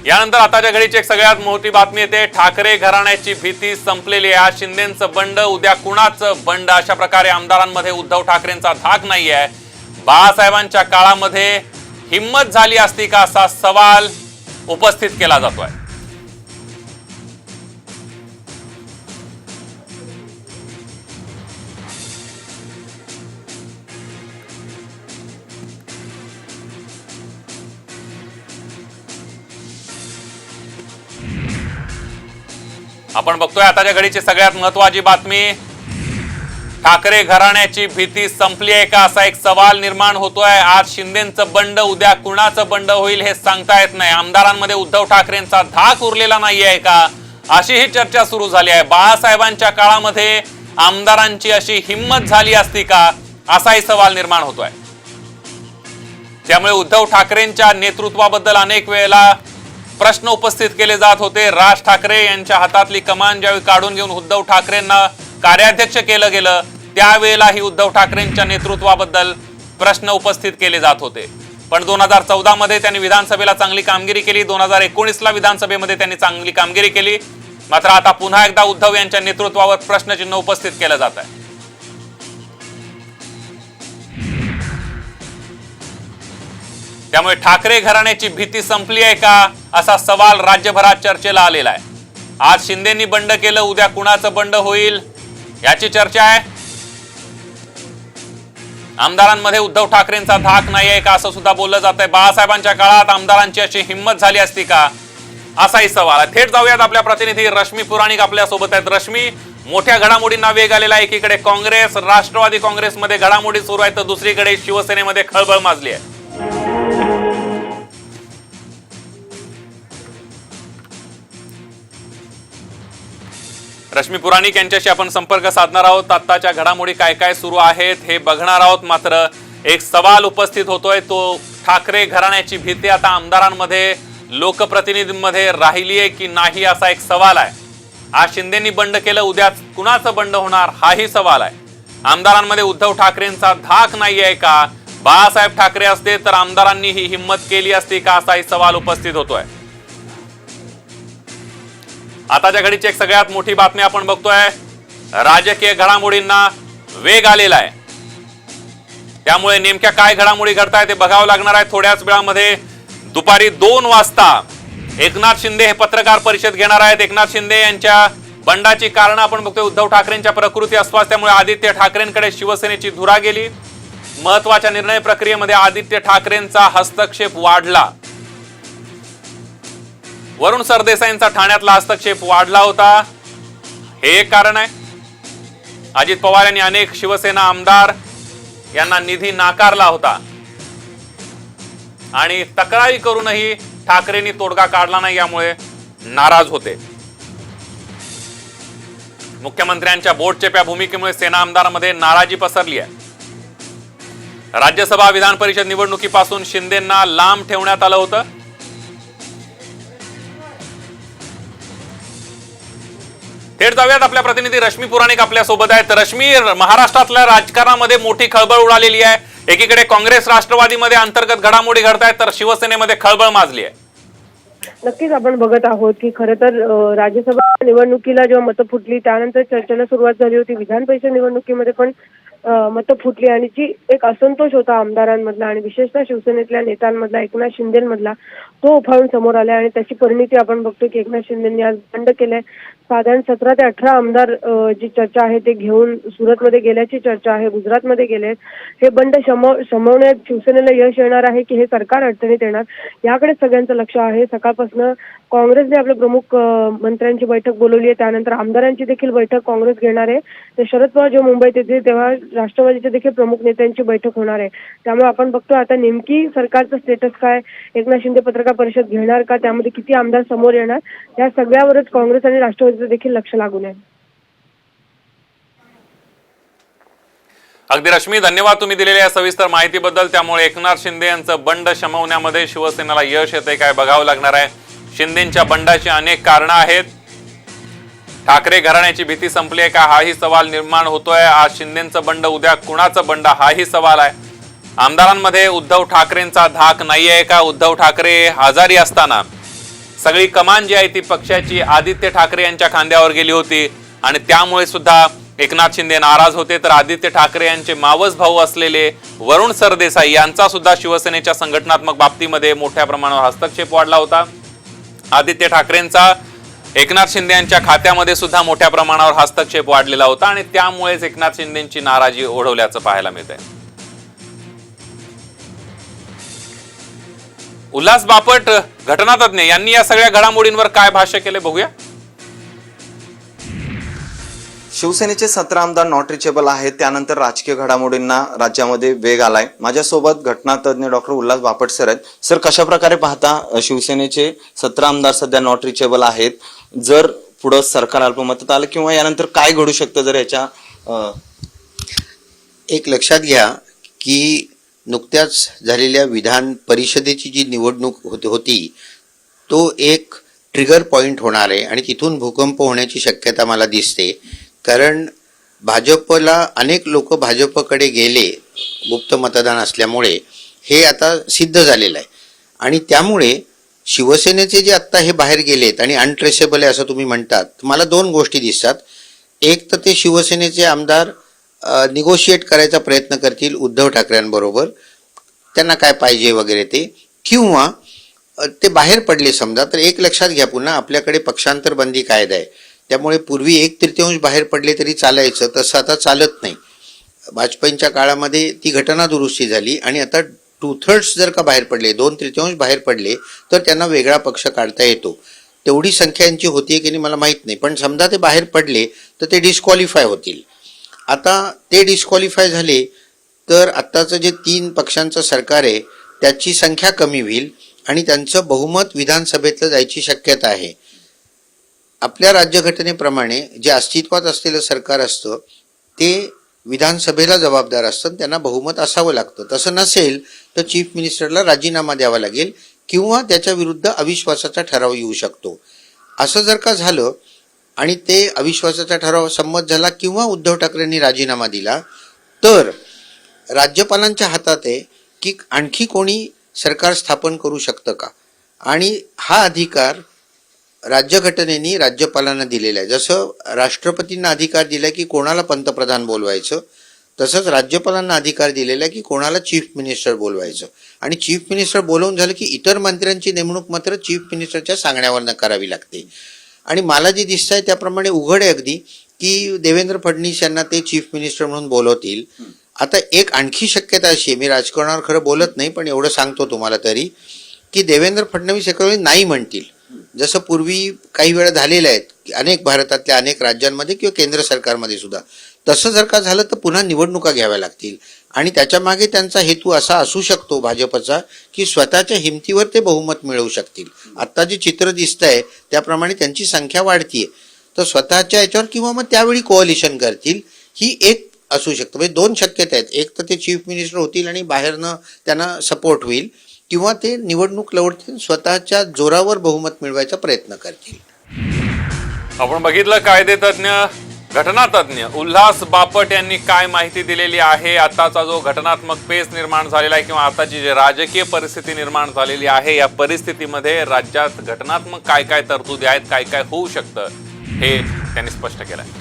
यानंतर आताच्या घडीची एक सगळ्यात मोठी बातमी येते। ठाकरे घराण्याची भीती संपलेली आहे। आज शिंदेंचं बंड, उद्या कुणाचं बंड, अशा प्रकारे आमदारांमध्ये उद्धव ठाकरेंचा धाक नाही आहे। बाळासाहेबांच्या काळामध्ये हिम्मत झाली असती का असा सवाल उपस्थित केला जातोय। आपण बघतोय आताच्या घडीची सगळ्यात महत्त्वाची बातमी। ठाकरे घराण्याची भीती संपली आहे का असा एक सवाल निर्माण होतोय। आज शिंदेंचं बंड, उद्या कुणाचं बंड होईल हे सांगता येत नाही। आमदारांमध्ये उद्धव ठाकरेंचा धाक उरलेला नाहीये का अशी ही चर्चा सुरू झाली आहे। बाळासाहेबांच्या काळामध्ये आमदारांची अशी हिम्मत झाली असती का असाही सवाल निर्माण होतोय। त्यामुळे उद्धव ठाकरेंच्या नेतृत्वाबद्दल अनेक वेळेला प्रश्न उपस्थित केले जात होते। राज ठाकरे यांच्या हातातली कमान ज्यावेळी काढून घेऊन उद्धव ठाकरेंना कार्याध्यक्ष केलं गेलं त्यावेळेलाही उद्धव ठाकरेंच्या नेतृत्वाबद्दल प्रश्न उपस्थित केले जात होते। पण 2014 मध्ये त्यांनी विधानसभेला चांगली कामगिरी केली, 2019ला विधानसभेमध्ये त्यांनी चांगली कामगिरी केली। मात्र आता पुन्हा एकदा उद्धव यांच्या नेतृत्वावर प्रश्नचिन्ह उपस्थित केलं जात आहे। त्यामुळे ठाकरे घराण्याची भीती संपली आहे का असा सवाल राज्यभरात चर्चेला आलेला आहे। आज शिंदेंनी बंड केलं, उद्या कुणाचं बंड होईल याची चर्चा आहे। आमदारांमध्ये उद्धव ठाकरेंचा धाक नाही आहे का असं सुद्धा बोललं जात आहे। बाळासाहेबांच्या काळात आमदारांची अशी हिम्मत झाली असती का असाही सवाल आहे। थेट जाऊयात, आपल्या प्रतिनिधी रश्मी पुराणिक आपल्या सोबत आहेत। रश्मी, मोठ्या घडामोडींना वेग आलेला आहे। एकीकडे काँग्रेस, राष्ट्रवादी काँग्रेसमध्ये घडामोडी सुरू आहेत, तर दुसरीकडे शिवसेनेमध्ये खळबळ माजली आहे। रश्मी पुराणिक यांच्याशी आपण संपर्क साधणार आहोत। आत्ताच्या घडामोडी काय काय सुरू आहेत हे बघणार आहोत। मात्र एक सवाल उपस्थित होतोय, तो ठाकरे घराण्याची भीती आता आमदारांमध्ये, लोकप्रतिनिधींमध्ये राहिली आहे की नाही असा एक सवाल आहे। आज शिंदेंनी बंड केलं, उद्या कुणाचं बंड होणार हाही सवाल आहे। आमदारांमध्ये उद्धव ठाकरेंचा धाक नाही आहे का? बाळासाहेब ठाकरे असते तर आमदारांनी ही हिम्मत केली असती का असाही सवाल उपस्थित होतोय। आताच्या घडीची एक सगळ्यात मोठी बातमी आपण बघतोय, राजकीय घडामोडींना वेग आलेला आहे। त्यामुळे नेमक्या काय घडामोडी घडताय ते बघावं लागणार आहे। थोड्याच वेळामध्ये दुपारी 2 वाजता एकनाथ शिंदे हे पत्रकार परिषद घेणार आहेत। एकनाथ शिंदे यांच्या बंडाची कारण आपण बघतोय, उद्धव ठाकरेंच्या प्रकृती अस्वास्थ्यामुळे आदित्य ठाकरेंकडे शिवसेनेची धुरा गेली। महत्वाच्या निर्णय प्रक्रियेमध्ये आदित्य ठाकरेंचा हस्तक्षेप वाढला। वरुण सरदेसाईंचा ठाण्यातला हस्तक्षेप वाढला होता, हे एक कारण आहे। अजित पवार यांनी अनेक शिवसेना आमदार यांना निधी नाकारला होता आणि तक्रारी करूनही ठाकरेंनी तोडगा काढला नाही, यामुळे नाराज होते। मुख्यमंत्र्यांच्या बोटचेप्या भूमिकेमुळे सेना आमदारांमध्ये नाराजी पसरली आहे। राज्यसभा विधान परिषद निवडणुकीपासून शिंदेंना लांब ठेवण्यात आलं होतं। थेट जाऊयात, आपल्या प्रतिनिधी रश्मी पुराणिक आपल्या सोबत आहेत। रश्मी, महाराष्ट्रातल्या राजकारणामध्ये मोठी खळबळ उडालेली आहे। एकीकडे काँग्रेस राष्ट्रवादीमध्ये अंतर्गत घडामोडी घडतायत, तर शिवसेनेमध्ये खळबळ माजली आहे। नक्कीच आपण बघत आहोत की खरं तर राज्यसभा निवडणुकीला जेव्हा मतं फुटली त्यानंतर चर्चेला सुरुवात झाली होती। विधान परिषद निवडणुकीमध्ये पण मतं फुटली आणि जी एक असंतोष होता आमदारांमधला आणि विशेषतः शिवसेनेतल्या नेत्यांमधला, एकनाथ शिंदेमधला, तो उफाळून समोर आला आणि त्याची परिणिती आपण बघतो की एकनाथ शिंदेंनी आज बंड केलंय। साधारण 17 ते 18 आमदार जी चर्चा आहे ते घेऊन सुरतमध्ये गेल्याची चर्चा आहे, गुजरातमध्ये गेले। हे बंड शमवण्यात शिवसेनेला यश येणार आहे की हे सरकार अडचणीत येणार याकडे सगळ्यांचं लक्ष आहे। सकाळपासून काँग्रेसने आपल्या प्रमुख मंत्र्यांची बैठक बोलवली आहे, त्यानंतर आमदारांची देखील बैठक काँग्रेस घेणार आहे। तर शरद पवार जेव्हा मुंबईत येतील तेव्हा राष्ट्रवादीच्या देखील प्रमुख नेत्यांची बैठक होणार आहे। त्यामुळे आपण बघतो आता नेमकी सरकारचं स्टेटस काय, एकनाथ शिंदे पत्रकार परिषद घेणार का, त्यामध्ये किती आमदार समोर येणार, या सगळ्यावरच काँग्रेस आणि राष्ट्रवादीचं देखील लक्ष लागून आहे। अगदी रश्मी, धन्यवाद तुम्ही दिलेल्या सविस्तर माहितीबद्दल। त्यामुळे एकनाथ शिंदे यांचं बंड शमवण्यामध्ये शिवसेनेला यश येते काय बघावं लागणार आहे। शिंदेंच्या बंडाची अनेक कारणं आहेत। ठाकरे घराण्याची भीती संपली आहे का हाही सवाल निर्माण होतोय। आज शिंदेंचं बंड, उद्या कुणाचं बंड हाही सवाल आहे। आमदारांमध्ये उद्धव ठाकरेंचा धाक नाहीये का? उद्धव ठाकरे आजारी असताना सगळी कमान जी आहे ती पक्षाची आदित्य ठाकरे यांच्या खांद्यावर गेली होती आणि त्यामुळे सुद्धा एकनाथ शिंदे नाराज होते। तर आदित्य ठाकरे यांचे मावस भाऊ असलेले वरुण सरदेसाई यांचा सुद्धा शिवसेनेच्या संघटनात्मक बाबतीमध्ये मोठ्या प्रमाणावर हस्तक्षेप वाढला होता। आदित्य ठाकरेंचा एकनाथ शिंदे यांच्या खात्यामध्ये सुद्धा मोठ्या प्रमाणावर हस्तक्षेप वाढलेला होता आणि त्यामुळेच एकनाथ शिंदेंची नाराजी ओढवल्याचं पाहायला मिळतंय। उल्हास बापट घटनातज्ञ यांनी या सगळ्या घडामोडींवर काय भाष्य केले बघूया। शिवसेनेचे 17 आमदार नॉट रिचेबल आहेत। त्यानंतर राजकीय घडामोडींना राज्यामध्ये वेग आलाय। माझ्यासोबत घटनातज्ञ डॉक्टर उल्हास बापट सर आहेत। सर, कशा प्रकारे पाहता शिवसेनेचे 17 आमदार सध्या नॉट रिचेबल आहेत? जर पुढे सरकार अल्पमतात आलं किंवा यानंतर काय घडू शकतं जर याच्या एक लक्षात घ्या की नुकत्याच झालेल्या विधान परिषदेची जी निवडणूक होती तो एक ट्रिगर पॉइंट होणार आहे आणि तिथून भूकंप होण्याची शक्यता मला दिसते। कारण भाजपला अनेक लोक भाजपकडे गेले गुप्त मतदान असल्यामुळे हे आता सिद्ध झालेलं आहे आणि त्यामुळे शिवसेनेचे जे आत्ता हे बाहेर गेलेत आणि अनट्रेसेबल आहे असं तुम्ही म्हणतात, मला दोन गोष्टी दिसतात। एक तर ते शिवसेनेचे आमदार निगोशिएट करायचा प्रयत्न करतील उद्धव ठाकरेंबरोबर, त्यांना काय पाहिजे वगैरे ते, किंवा ते बाहेर पडले समजा तर एक लक्षात घ्या पुन्हा आपल्याकडे पक्षांतर बंदी कायदा आहे, त्यामुळे पूर्वी 1/3 बाहेर पडले तरी चालायचं, तसं आता चालत नाही। वाजपेयींच्या काळामध्ये ती घटना दुरुस्ती झाली आणि आता 2/3 जर का बाहेर पडले, 2/3 बाहेर पडले तर त्यांना वेगळा पक्ष काढता येतो। तेवढी संख्या यांची होती की नाही मला माहीत नाही, पण समजा ते बाहेर पडले तर ते डिस्क्वालिफाय होतील। आता ते डिस्क्वालिफाय झाले तर आत्ताचं जे 3 पक्षांचं सरकार आहे त्याची संख्या कमी होईल आणि त्यांचं बहुमत विधानसभेतलं जायची शक्यता आहे। आपल्या राज्यघटनेप्रमाणे जे अस्तित्वात असलेलं सरकार असतं ते विधानसभेला जबाबदार असतं, त्यांना बहुमत असावं लागतं। तसं नसेल तर चीफ मिनिस्टरला राजीनामा द्यावा लागेल किंवा त्याच्या विरुद्ध अविश्वासाचा ठराव येऊ शकतो। असं जर का झालं आणि ते अविश्वासाचा ठराव संमत झाला किंवा उद्धव ठाकरेंनी राजीनामा दिला तर राज्यपालांच्या हातात आहे की आणखी कोणी सरकार स्थापन करू शकतं का, आणि हा अधिकार राज्यघटनेने राज्यपालांना दिलेला आहे। जसं राष्ट्रपतींना अधिकार दिला की कोणाला पंतप्रधान बोलवायचं, तसंच राज्यपालांना अधिकार दिलेला आहे की कोणाला चीफ मिनिस्टर बोलवायचं, आणि चीफ मिनिस्टर बोलवून झालं की इतर मंत्र्यांची नेमणूक मात्र चीफ मिनिस्टरच्या सांगण्यावरनं करावी लागते। आणि मला जे दिसत आहे त्याप्रमाणे उघड आहे अगदी की देवेंद्र फडणवीस यांना ते चीफ मिनिस्टर म्हणून बोलवतील। आता एक आणखी शक्यता अशी आहे, मी राजकारणावर खरं बोलत नाही पण एवढं सांगतो तुम्हाला तरी, की देवेंद्र फडणवीस एका वेळी नाही म्हणतील, जसं पूर्वी काही वेळा झालेलं आहे अनेक भारतातल्या अनेक राज्यांमध्ये किंवा केंद्र सरकारमध्ये सुद्धा। तसं जर का झालं तर पुन्हा निवडणुका घ्याव्या लागतील आणि त्याच्या मागे त्यांचा हेतू असा असू शकतो भाजपचा की स्वतःच्या हिमतीवर ते बहुमत मिळवू शकतील। आता जे चित्र दिसतंय त्याप्रमाणे त्यांची संख्या वाढतीये, तर स्वतःच्या याच्यावर किंवा मग त्यावेळी कोअलिशन करतील, ही एक असू शकतं। म्हणजे दोन शक्यता आहेत, एक तर ते चीफ मिनिस्टर होतील आणि बाहेरनं त्यांना सपोर्ट होईल, किंवा ते निवडणूक लढवतील स्वतःच्या जोरावर बहुमत मिळवायचा प्रयत्न करतील। आपण बघितलं कायदेतज्ञ घटनातज्ञ उल्हास बापट यांनी काय माहिती दिलेली आहे। आताचा जो घटनात्मक पेच निर्माण झालेला आहे किंवा आताची जी राजकीय परिस्थिती निर्माण झालेली आहे, या परिस्थितीमध्ये राज्यात घटनात्मक काय काय तरतुदी आहेत, काय काय होऊ शकतं हे त्यांनी स्पष्ट केलं आहे।